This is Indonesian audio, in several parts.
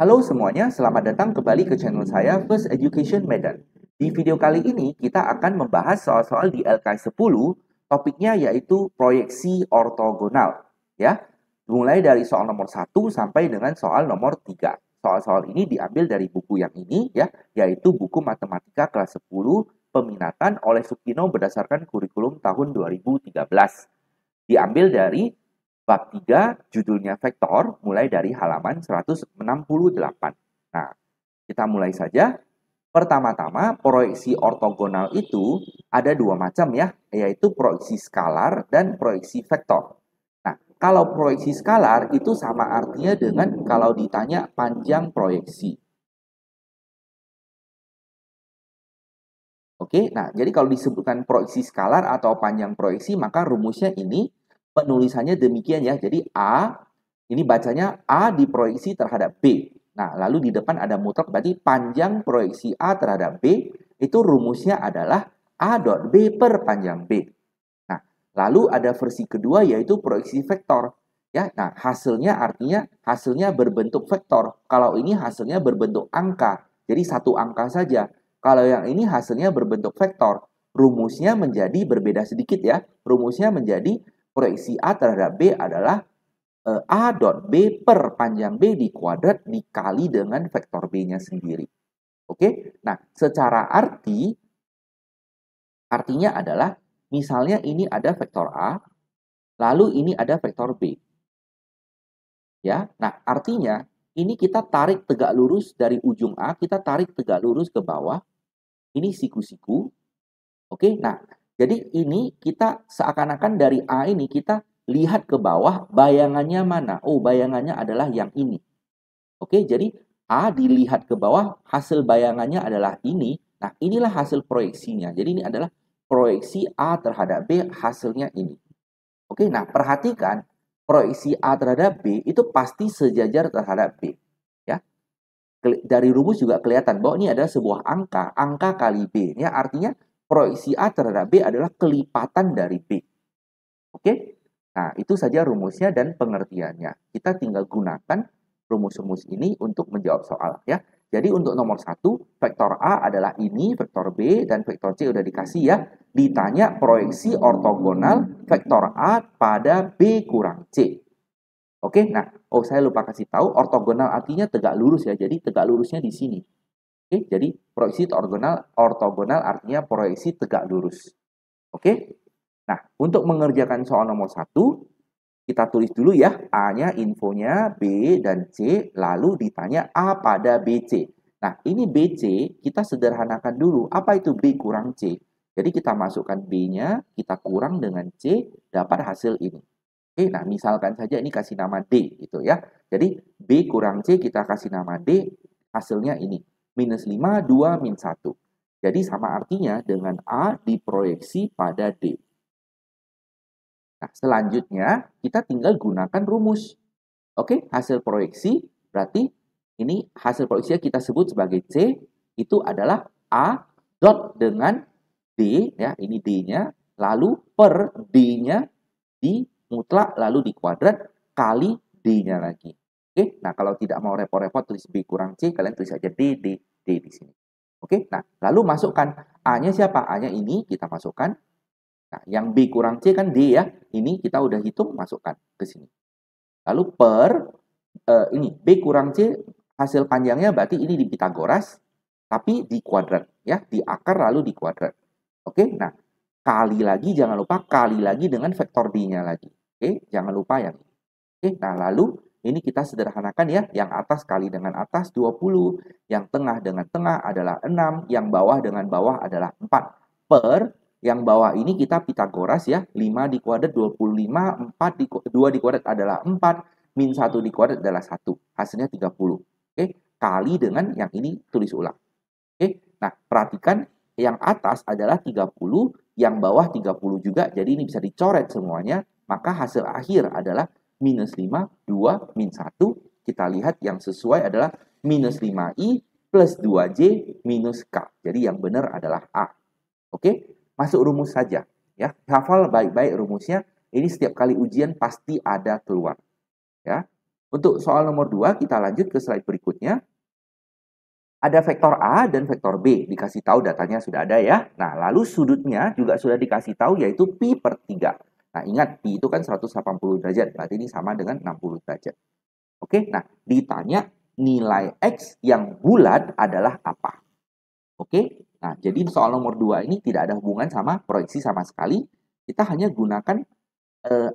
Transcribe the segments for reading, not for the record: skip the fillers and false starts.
Halo semuanya, selamat datang kembali ke channel saya First Education Medan. Di video kali ini kita akan membahas soal-soal di LK10, topiknya yaitu proyeksi ortogonal. Ya, mulai dari soal nomor 1 sampai dengan soal nomor 3. Soal-soal ini diambil dari buku yang ini ya, yaitu buku Matematika kelas 10 peminatan oleh Sukino berdasarkan kurikulum tahun 2013. Diambil dari bab 3, judulnya vektor, mulai dari halaman 168. Nah, kita mulai saja. Pertama-tama, proyeksi ortogonal itu ada dua macam ya, yaitu proyeksi skalar dan proyeksi vektor. Nah, kalau proyeksi skalar itu sama artinya dengan kalau ditanya panjang proyeksi. Oke, nah jadi kalau disebutkan proyeksi skalar atau panjang proyeksi, maka rumusnya ini penulisannya demikian ya. Jadi A, ini bacanya A diproyeksi terhadap B. Nah, lalu di depan ada mutlak, berarti panjang proyeksi A terhadap B, itu rumusnya adalah A dot B per panjang B. Nah, lalu ada versi kedua yaitu proyeksi vektor. Ya, nah hasilnya artinya hasilnya berbentuk vektor. Kalau ini hasilnya berbentuk angka, jadi satu angka saja. Kalau yang ini hasilnya berbentuk vektor, rumusnya menjadi berbeda sedikit ya. Rumusnya menjadi proyeksi A terhadap B adalah A dot B per panjang B di kuadrat dikali dengan vektor B-nya sendiri. Oke, nah secara artinya adalah misalnya ini ada vektor A, lalu ini ada vektor B. Ya, nah artinya ini kita tarik tegak lurus dari ujung A, kita tarik tegak lurus ke bawah. Ini siku-siku. Oke, nah jadi ini kita seakan-akan dari A ini kita lihat ke bawah, bayangannya mana? Oh, bayangannya adalah yang ini. Oke, jadi A dilihat ke bawah, hasil bayangannya adalah ini. Nah, inilah hasil proyeksinya. Jadi ini adalah proyeksi A terhadap B, hasilnya ini. Oke, nah perhatikan proyeksi A terhadap B itu pasti sejajar terhadap B. Ya, dari rumus juga kelihatan bahwa ini adalah sebuah angka kali B. Ya, artinya proyeksi A terhadap B adalah kelipatan dari B. Oke? Nah, itu saja rumusnya dan pengertiannya. Kita tinggal gunakan rumus-rumus ini untuk menjawab soal ya. Jadi untuk nomor 1, vektor A adalah ini, vektor B, dan vektor C udah dikasih ya. Ditanya proyeksi ortogonal vektor A pada B kurang C. Oke, nah, saya lupa kasih tahu, ortogonal artinya tegak lurus ya. Jadi tegak lurusnya di sini. Oke, jadi proyeksi ortogonal artinya proyeksi tegak lurus. Oke, nah untuk mengerjakan soal nomor 1, kita tulis dulu ya, A-nya infonya, B dan C, lalu ditanya A pada BC. Nah, ini BC, kita sederhanakan dulu. Apa itu B kurang C? Jadi kita masukkan B-nya, kita kurang dengan C, dapat hasil ini. Oke, nah misalkan saja ini kasih nama D gitu ya. Jadi B kurang C kita kasih nama D, hasilnya ini. Minus 5, 2, min 1. Jadi sama artinya dengan A diproyeksi pada D. Nah, selanjutnya kita tinggal gunakan rumus. Oke, hasil proyeksi berarti ini hasil proyeksi kita sebut sebagai C, itu adalah A dot dengan D, ya ini D-nya, lalu per D-nya di mutlak lalu di kuadrat kali D-nya lagi. Oke, nah kalau tidak mau repot-repot tulis B kurang C, kalian tulis aja D di sini. Oke, nah lalu masukkan A-nya siapa? A-nya ini kita masukkan. Nah, yang B kurang C kan D ya. Ini kita udah hitung, masukkan ke sini. Lalu per ini B kurang C hasil panjangnya berarti ini di Pitagoras, tapi di kuadrat ya, di akar lalu di kuadrat. Oke, nah kali lagi jangan lupa kali lagi dengan vektor D-nya lagi. Oke, jangan lupa yang ini. Oke, nah lalu ini kita sederhanakan ya, yang atas kali dengan atas 20, yang tengah dengan tengah adalah 6, yang bawah dengan bawah adalah 4. Per yang bawah ini kita Pitagoras ya, 5 di kuadrat 25, 2 di kuadrat adalah 4, min 1 di kuadrat adalah 1. Hasilnya 30. Oke, kali dengan yang ini tulis ulang. Oke, nah perhatikan yang atas adalah 30, yang bawah 30 juga, jadi ini bisa dicoret semuanya, maka hasil akhir adalah minus 5, 2, min 1. Kita lihat yang sesuai adalah minus 5i plus 2j minus k. Jadi yang benar adalah A. Oke, masuk rumus saja. Ya, hafal baik-baik rumusnya. Ini setiap kali ujian pasti ada keluar. Ya, Untuk soal nomor 2, kita lanjut ke slide berikutnya. Ada vektor A dan vektor B, dikasih tahu datanya sudah ada ya. Nah, lalu sudutnya juga sudah dikasih tahu yaitu pi per 3. Nah, ingat pi itu kan 180 derajat, berarti ini sama dengan 60 derajat. Oke, nah ditanya nilai X yang bulat adalah apa? Oke, nah jadi soal nomor 2 ini tidak ada hubungan sama proyeksi sama sekali. Kita hanya gunakan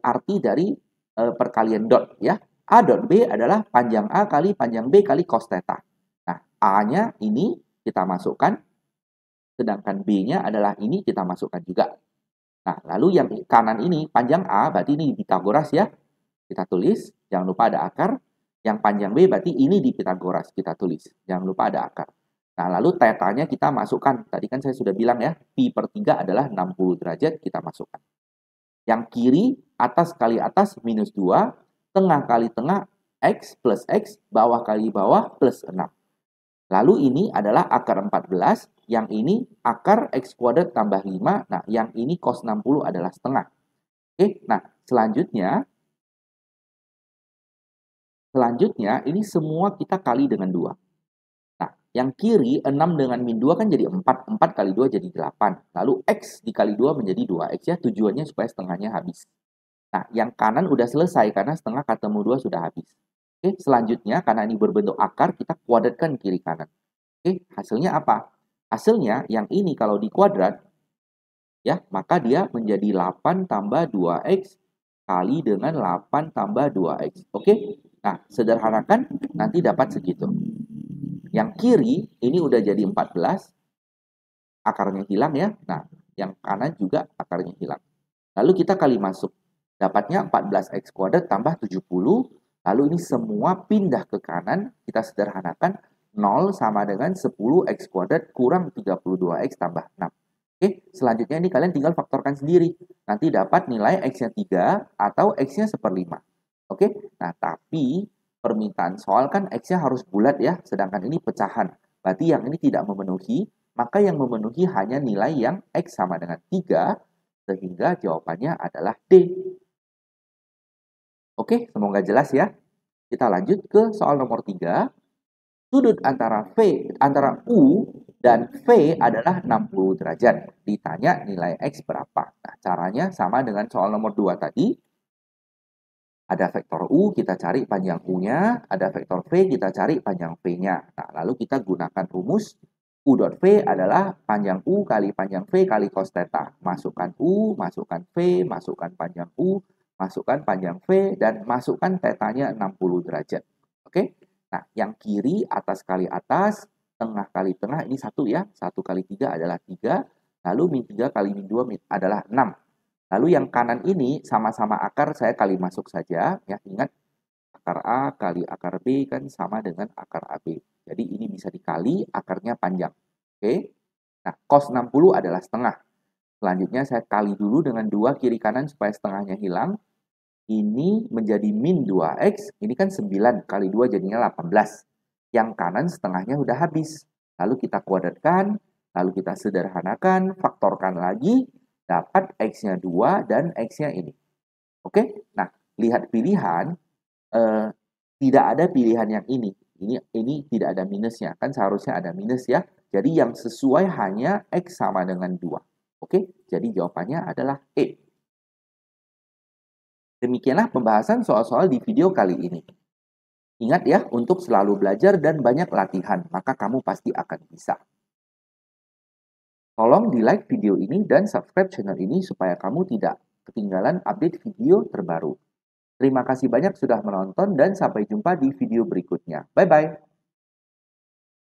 arti dari perkalian dot ya. A dot B adalah panjang A kali panjang B kali cos theta. Nah, A-nya ini kita masukkan, sedangkan B-nya adalah ini kita masukkan juga. Nah, lalu yang kanan ini panjang A, berarti ini di Pitagoras ya. Kita tulis, jangan lupa ada akar. Yang panjang B berarti ini di Pitagoras, kita tulis. Jangan lupa ada akar. Nah, lalu tetanya kita masukkan. Tadi kan saya sudah bilang ya, pi per 3 adalah 60 derajat, kita masukkan. Yang kiri, atas kali atas minus 2, tengah kali tengah, X plus X, bawah kali bawah plus 6. Lalu ini adalah akar 14, yang ini akar X kuadrat tambah 5, nah yang ini cos 60 adalah setengah. Oke, nah selanjutnya ini semua kita kali dengan 2. Nah, yang kiri 6 dengan min 2 kan jadi 4, 4 kali 2 jadi 8. Lalu X dikali 2 menjadi 2X ya, tujuannya supaya setengahnya habis. Nah, yang kanan udah selesai karena setengah ketemu 2 sudah habis. Oke, selanjutnya karena ini berbentuk akar, kita kuadratkan kiri kanan. Oke, hasilnya apa? Hasilnya yang ini kalau dikuadrat, ya, maka dia menjadi 8 tambah 2X kali dengan 8 tambah 2X. Oke, nah sederhanakan nanti dapat segitu. Yang kiri ini udah jadi 14, akarnya hilang ya. Nah, yang kanan juga akarnya hilang. Lalu kita kali masuk. Dapatnya 14X kuadrat tambah 70. Lalu ini semua pindah ke kanan. Kita sederhanakan. 0 sama dengan 10X kuadrat kurang 32X tambah 6. Oke, selanjutnya ini kalian tinggal faktorkan sendiri. Nanti dapat nilai X-nya 3 atau X-nya 1/5. Oke, nah tapi permintaan soal kan X-nya harus bulat ya. Sedangkan ini pecahan. Berarti yang ini tidak memenuhi. Maka yang memenuhi hanya nilai yang X sama dengan 3. Sehingga jawabannya adalah D. Oke, semoga jelas ya. Kita lanjut ke soal nomor 3. Sudut antara U dan V adalah 60 derajat. Ditanya nilai X berapa. Nah, caranya sama dengan soal nomor 2 tadi. Ada vektor U, kita cari panjang U-nya. Ada vektor V, kita cari panjang V-nya. Nah, lalu kita gunakan rumus U dot V adalah panjang U kali panjang V kali cos theta. Masukkan U, masukkan V, masukkan panjang U, masukkan panjang V, dan masukkan tetanya 60 derajat. Oke? Nah, yang kiri atas kali atas, tengah kali tengah, ini 1 ya. 1 kali 3 adalah 3. Lalu min 3 kali min 2 adalah 6. Lalu yang kanan ini sama-sama akar, saya kali masuk saja. Ya, ingat, akar A kali akar B kan sama dengan akar AB. Jadi ini bisa dikali, akarnya panjang. Oke? Nah, cos 60 adalah setengah. Selanjutnya saya kali dulu dengan 2 kiri kanan supaya setengahnya hilang. Ini menjadi min 2X, ini kan 9 kali 2 jadinya 18. Yang kanan setengahnya udah habis. Lalu kita kuadratkan, lalu kita sederhanakan, faktorkan lagi, dapat X-nya 2 dan X-nya ini. Oke? Nah, lihat pilihan, tidak ada pilihan yang ini. Ini tidak ada minusnya. Kan seharusnya ada minus ya. Jadi yang sesuai hanya X sama dengan 2. Oke? Jadi jawabannya adalah E. Demikianlah pembahasan soal-soal di video kali ini. Ingat ya, untuk selalu belajar dan banyak latihan, maka kamu pasti akan bisa. Tolong di-like video ini dan subscribe channel ini supaya kamu tidak ketinggalan update video terbaru. Terima kasih banyak sudah menonton dan sampai jumpa di video berikutnya. Bye-bye.